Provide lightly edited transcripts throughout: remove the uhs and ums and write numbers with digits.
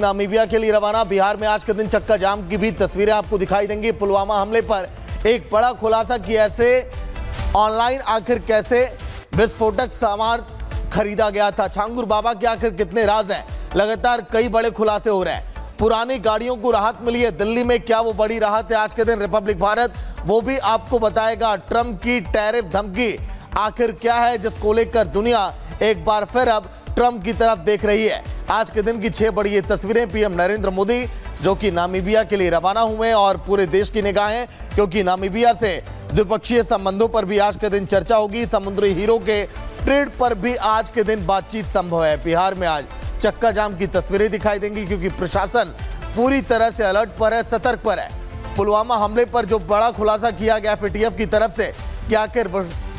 Namibia के लिए रवाना। बिहार में आज के दिन चक्का जाम की भी तस्वीरें आपको दिखाई देंगी। पुलवामा हमले पर एक बड़ा खुलासा किया, ऐसे ऑनलाइन आखिर कैसे विस्फोटक सामान खरीदा गया था। छांगुर बाबा के आखिर कितने राज हैं, लगातार कई बड़े खुलासे हो रहे हैं। पुरानी गाड़ियों को राहत मिली है, दिल्ली में क्या वो बड़ी राहत है? आज के दिन रिपब्लिक भारत वो भी आपको बताएगा। ट्रंप की टैरिफ धमकी आखिर क्या है, जिसको लेकर दुनिया एक बार फिर अब ट्रंप की तरफ देख रही है। आज के दिन की 6 बड़ी ये तस्वीरें। पीएम नरेंद्र मोदी जो कि नामीबिया के लिए रवाना हुए और पूरे देश की निगाहें, क्योंकि नामीबिया से द्विपक्षीय संबंधों पर भी आज के दिन चर्चा होगी। समुद्री हीरो के ट्रेड पर भी आज के दिन बातचीत संभव है। बिहार में आज चक्का जाम की तस्वीरें दिखाई देंगी, क्योंकि प्रशासन पूरी तरह से अलर्ट पर है, सतर्क पर है। पुलवामा हमले पर जो बड़ा खुलासा किया गया एफएटीएफ की तरफ से कि आखिर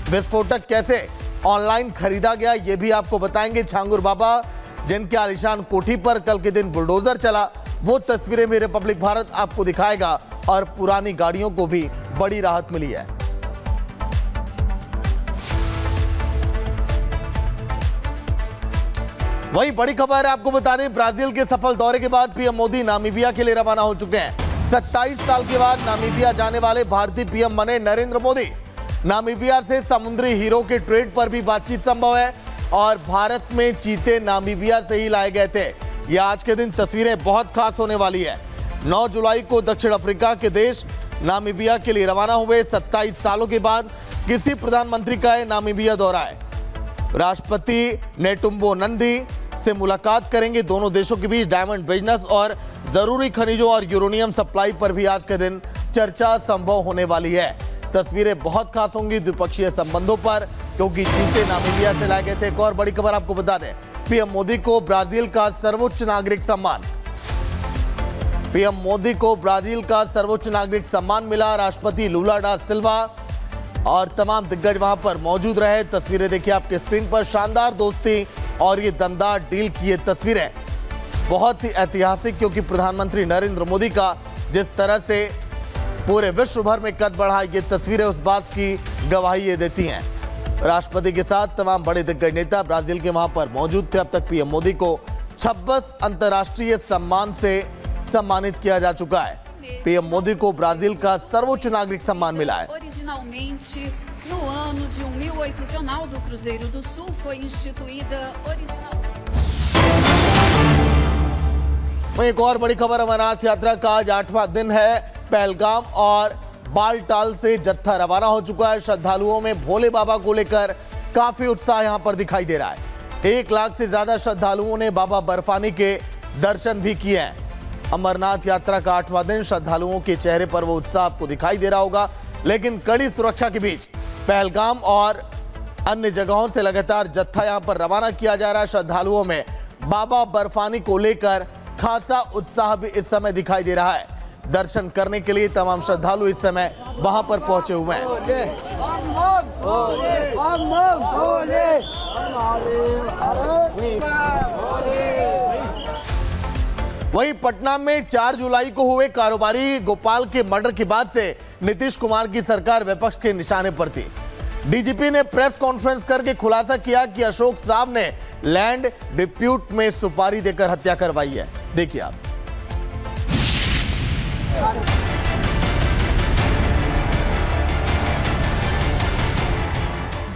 विस्फोटक कैसे ऑनलाइन खरीदा गया, ये भी आपको बताएंगे। छांगुर बाबा जिनके आलीशान कोठी पर कल के दिन बुलडोजर चला, वो तस्वीरें भी रिपब्लिक भारत आपको दिखाएगा। और पुरानी गाड़ियों को भी बड़ी राहत मिली है। वही बड़ी खबर है, आपको बता दें, ब्राजील के सफल दौरे के बाद पीएम मोदी नामीबिया के लिए रवाना हो चुके हैं। 27 साल के बाद नामीबिया जाने वाले भारतीय पीएम बने नरेंद्र मोदी। नामीबिया से समुद्री हीरो के ट्रेड पर भी बातचीत संभव है और भारत में चीते नामीबिया से ही लाए गए थे। यह आज के दिन तस्वीरें बहुत खास होने वाली है। 9 जुलाई को दक्षिण अफ्रीका के देश नामीबिया के लिए रवाना हुए। 27 सालों के बाद किसी प्रधानमंत्री का नामीबिया दौरा है। राष्ट्रपति नेटुम्बो नंदी से मुलाकात करेंगे। दोनों देशों के बीच डायमंड बिजनेस और जरूरी खनिजों और यूरेनियम सप्लाई पर भी आज के दिन चर्चा संभव होने वाली है। तस्वीरें बहुत खास होंगी द्विपक्षीय संबंधों पर, क्योंकि चीते नामीबिया से लाए गए थे। एक और बड़ी खबर आपको बता दें, पीएम मोदी को ब्राजील का सर्वोच्च नागरिक सम्मान। पीएम मोदी को ब्राजील का सर्वोच्च नागरिक सम्मान मिला। राष्ट्रपति लूला डा सिल्वा और तमाम दिग्गज वहां पर मौजूद रहे। तस्वीरें देखिए आपके स्क्रीन पर। शानदार दोस्ती और ये दमदार डील की ये तस्वीरें बहुत ही ऐतिहासिक, क्योंकि प्रधानमंत्री नरेंद्र मोदी का जिस तरह से पूरे विश्व भर में कद बढ़ा, ये तस्वीरें उस बात की गवाही ये देती हैं। राष्ट्रपति के साथ तमाम बड़े दिग्गज नेता ब्राजील के वहां पर मौजूद थे। अब तक पीएम मोदी को 26 अंतर्राष्ट्रीय सम्मान से सम्मानित किया जा चुका है। पीएम मोदी को ब्राजील का सर्वोच्च नागरिक सम्मान मिला है। Originalmente, no ano de 1800 do Cruzeiro do Sul foi instituída वहीं एक और बड़ी खबर, अमरनाथ यात्रा का आज 8वां दिन है। पहलगाम और बालटाल से जत्था रवाना हो चुका है। श्रद्धालुओं में भोले बाबा को लेकर काफी उत्साह यहां पर दिखाई दे रहा है। 1 लाख से ज्यादा श्रद्धालुओं ने बाबा बर्फानी के दर्शन भी किए हैं। अमरनाथ यात्रा का 8वां दिन, श्रद्धालुओं के चेहरे पर वो उत्साह आपको दिखाई दे रहा होगा, लेकिन कड़ी सुरक्षा के बीच पहलगाम और अन्य जगहों से लगातार जत्था यहां पर रवाना किया जा रहा है। श्रद्धालुओं में बाबा बर्फानी को लेकर खासा उत्साह भी इस समय दिखाई दे रहा है। दर्शन करने के लिए तमाम श्रद्धालु इस समय वहां पर पहुंचे हुए हैं। वहीं पटना में 4 जुलाई को हुए कारोबारी गोपाल के मर्डर के बाद से नीतीश कुमार की सरकार विपक्ष के निशाने पर थी। डीजीपी ने प्रेस कॉन्फ्रेंस करके खुलासा किया कि अशोक साहब ने लैंड डिप्यूट में सुपारी देकर हत्या करवाई है। देखिए आप।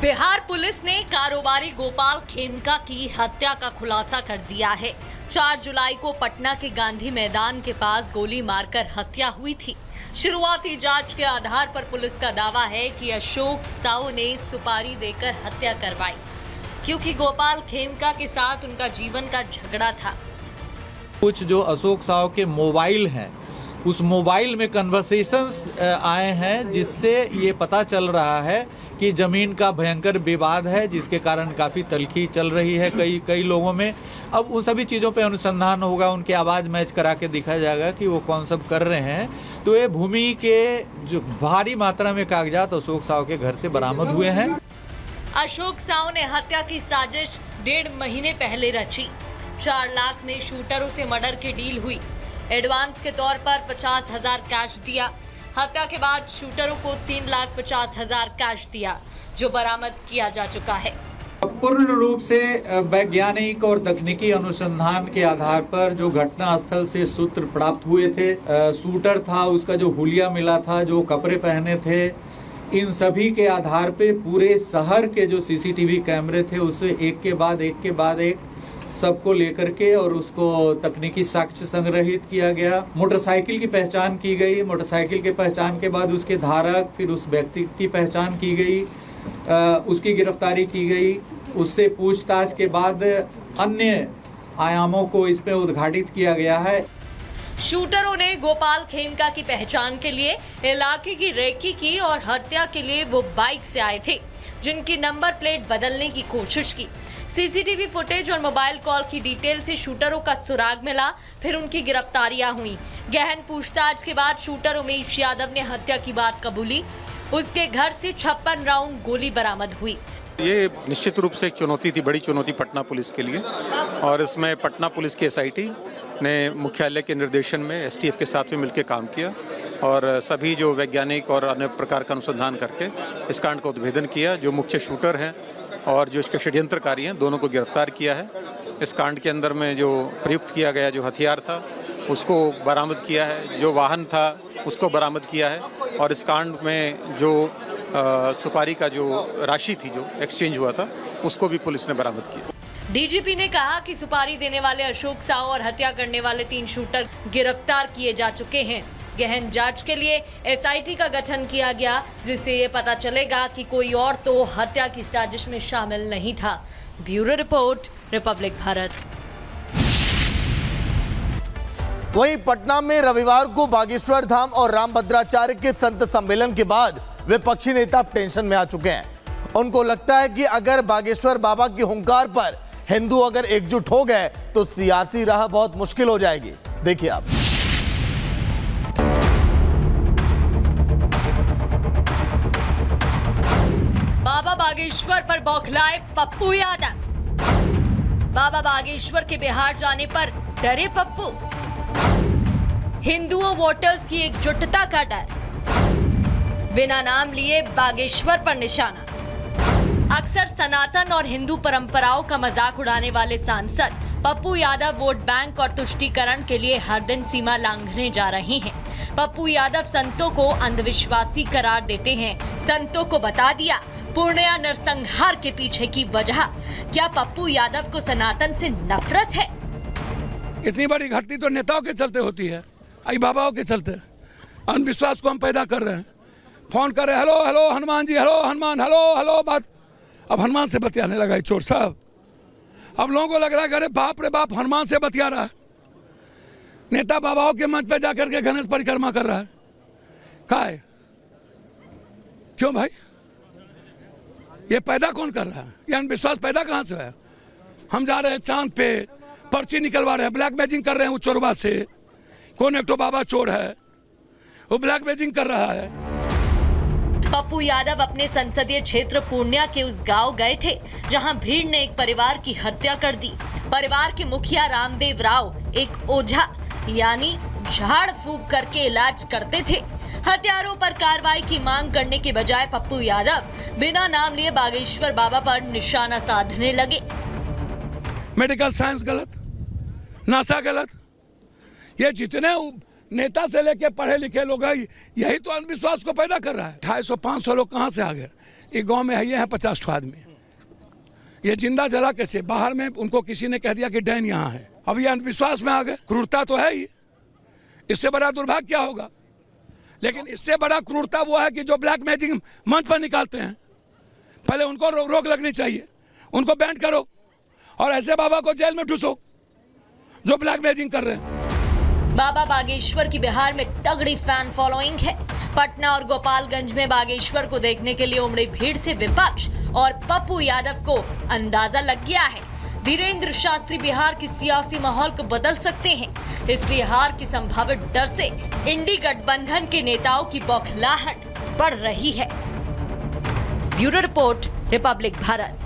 बिहार पुलिस ने कारोबारी गोपाल खेमका की हत्या का खुलासा कर दिया है। 4 जुलाई को पटना के गांधी मैदान के पास गोली मारकर हत्या हुई थी। शुरुआती जांच के आधार पर पुलिस का दावा है कि अशोक साहू ने सुपारी देकर हत्या करवाई, क्योंकि गोपाल खेमका के साथ उनका जीवन का झगड़ा था। कुछ जो अशोक साहू के मोबाइल हैं, उस मोबाइल में कन्वर्सेशंस आए हैं, जिससे ये पता चल रहा है कि ज़मीन का भयंकर विवाद है, जिसके कारण काफ़ी तल्खी चल रही है कई लोगों में। अब उन सभी चीज़ों पे अनुसंधान होगा, उनकी आवाज़ मैच करा के दिखा जाएगा कि वो कौन सब कर रहे हैं। तो ये भूमि के जो भारी मात्रा में कागजात अशोक साहू के घर से बरामद हुए हैं। अशोक साहू ने हत्या की साजिश 1.5 महीने पहले रची। 4 लाख में शूटरों से मर्डर की डील हुई। एडवांस के तौर पर 50,000 कैश दिया। हत्या के बाद शूटरों को 3,50,000 कैश दिया, जो बरामद किया जा चुका है। पूर्ण रूप से वैज्ञानिक और तकनीकी अनुसंधान के आधार पर जो घटना स्थल से सूत्र प्राप्त हुए थे, शूटर था, उसका जो हुलिया मिला था, जो कपड़े पहने थे, इन सभी के आधार पे पूरे शहर के जो सीसीटीवी कैमरे थे उसे एक के बाद एक सबको लेकर के और उसको तकनीकी साक्ष्य संग्रहित किया गया। मोटरसाइकिल की पहचान की गई। मोटरसाइकिल के पहचान के बाद उसके धारक, फिर उस व्यक्ति की पहचान की गई, उसकी गिरफ्तारी की गई। उससे पूछताछ के बाद अन्य आयामों को इसमें उद्घाटित किया गया है। शूटरों ने गोपाल खेमका की पहचान के लिए इलाके की रेकी की और हत्या के लिए वो बाइक से आए थे, जिनकी नंबर प्लेट बदलने की कोशिश की। सीसीटीवी फुटेज और मोबाइल कॉल की डिटेल से शूटरों का सुराग मिला, फिर उनकी गिरफ्तारियां हुई। गहन पूछताछ के बाद शूटर उमेश यादव ने हत्या की बात कबूली। उसके घर से 56 राउंड गोली बरामद हुई। ये निश्चित रूप से एक चुनौती थी, बड़ी चुनौती पटना पुलिस के लिए, और इसमें पटना पुलिस की एसआईटी ने मुख्यालय के निर्देशन में एसटीएफ के साथ में मिलकर काम किया और सभी जो वैज्ञानिक और अन्य प्रकार का अनुसंधान करके इस कांड का उद्भेदन किया। जो मुख्य शूटर हैं और जो इसके षड्यंत्रकारी हैं, दोनों को गिरफ्तार किया है। इस कांड के अंदर में जो प्रयुक्त किया गया जो हथियार था उसको बरामद किया है, जो वाहन था उसको बरामद किया है, और इस कांड में जो सुपारी का जो राशि थी जो एक्सचेंज हुआ था उसको भी पुलिस ने बरामद किया। डीजीपी ने कहा कि सुपारी देने वाले अशोक साहू और हत्या करने वाले 3 शूटर गिरफ्तार किए जा चुके हैं। गहन जांच के लिए एसआईटी का गठन किया गया, जिससे ये पता चलेगा कि कोई और तो हत्या की साजिश में शामिल नहीं था। Bureau report, Republic Bharat. वहीं पटना में रविवार को बागेश्वर धाम और रामभद्राचार्य के संत सम्मेलन के बाद विपक्षी नेता टेंशन में आ चुके हैं। उनको लगता है कि अगर बागेश्वर बाबा की हुंकार पर हिंदू अगर एकजुट हो गए तो सियासी राह बहुत मुश्किल हो जाएगी। देखिए आप। बाबा बागेश्वर पर बौखलाए पप्पू यादव। बाबा बागेश्वर के बिहार जाने पर डरे पप्पू। हिंदुओं वोटर्स की एकजुटता का डर। बिना नाम लिए बागेश्वर पर निशाना। अक्सर सनातन और हिंदू परंपराओं का मजाक उड़ाने वाले सांसद पप्पू यादव वोट बैंक और तुष्टीकरण के लिए हर दिन सीमा लांघने जा रहे हैं। पप्पू यादव संतों को अंधविश्वासी करार देते हैं। संतों को बता दिया पूर्णिया नरसंहार के पीछे की वजह। क्या पप्पू यादव को सनातन से नफरत है? इतनी बड़ी घटती तो नेताओं के चलते होती है, आई बाबाओं के चलते। अंधविश्वास को हम पैदा कर रहे हैं। फोन कर रहे, hello hello Hanuman ji, hello Hanuman, hello hello बात। अब हनुमान से बतियाने लगा है चोर साहब। अब लोगों को लग रहा है अरे बाप रे बाप, हनुमान से बतिया रहा है। नेता बाबाओं के मंच पे जाकर के गणेश परिक्रमा कर रहा है। क्या है? क्यों भाई? ये पैदा कौन कर रहा है? ये अंधविश्वास पैदा कहाँ से है? हम जा रहे हैं चांद पे, पर्ची निकलवा रहे हैं, ब्लैक मैजिंग कर रहे हैं। वो चोरबा से कौन एक तो बाबा चोर है, वो ब्लैक मैजिंग कर रहा है। पप्पू यादव अपने संसदीय क्षेत्र पूर्णिया के उस गांव गए थे जहां भीड़ ने एक परिवार की हत्या कर दी। परिवार के मुखिया रामदेव राव एक ओझा यानी झाड़ फूंक करके इलाज करते थे। हत्यारों पर कार्रवाई की मांग करने के बजाय पप्पू यादव बिना नाम लिए बागेश्वर बाबा पर निशाना साधने लगे। मेडिकल साइंस गलत, नासा गलत। ये जितने नेता से लेके पढ़े लिखे लोग हैं, यही तो अंधविश्वास को पैदा कर रहा है। 250-500 लोग कहाँ से आ गए? एक गांव में है ये है 50 आदमी। ये जिंदा जला कैसे? बाहर में उनको किसी ने कह दिया कि डैन यहाँ है। अब ये अंधविश्वास में आ गए। क्रूरता तो है ही, इससे बड़ा दुर्भाग्य क्या होगा? लेकिन इससे बड़ा क्रूरता वो है कि जो ब्लैक मैजिक मंच पर निकालते हैं। पहले उनको रोक लगनी चाहिए, उनको बैन करो और ऐसे बाबा को जेल में ठूसो जो ब्लैक मैजिक कर रहे हैं। बाबा बागेश्वर की बिहार में तगड़ी फैन फॉलोइंग है। पटना और गोपालगंज में बागेश्वर को देखने के लिए उमड़ी भीड़ से विपक्ष और पप्पू यादव को अंदाजा लग गया है धीरेन्द्र शास्त्री बिहार की सियासी माहौल को बदल सकते हैं। इसलिए हार की संभावित डर से इंडी गठबंधन के नेताओं की बौखलाहट बढ़ रही है। Bureau report, Republic Bharat.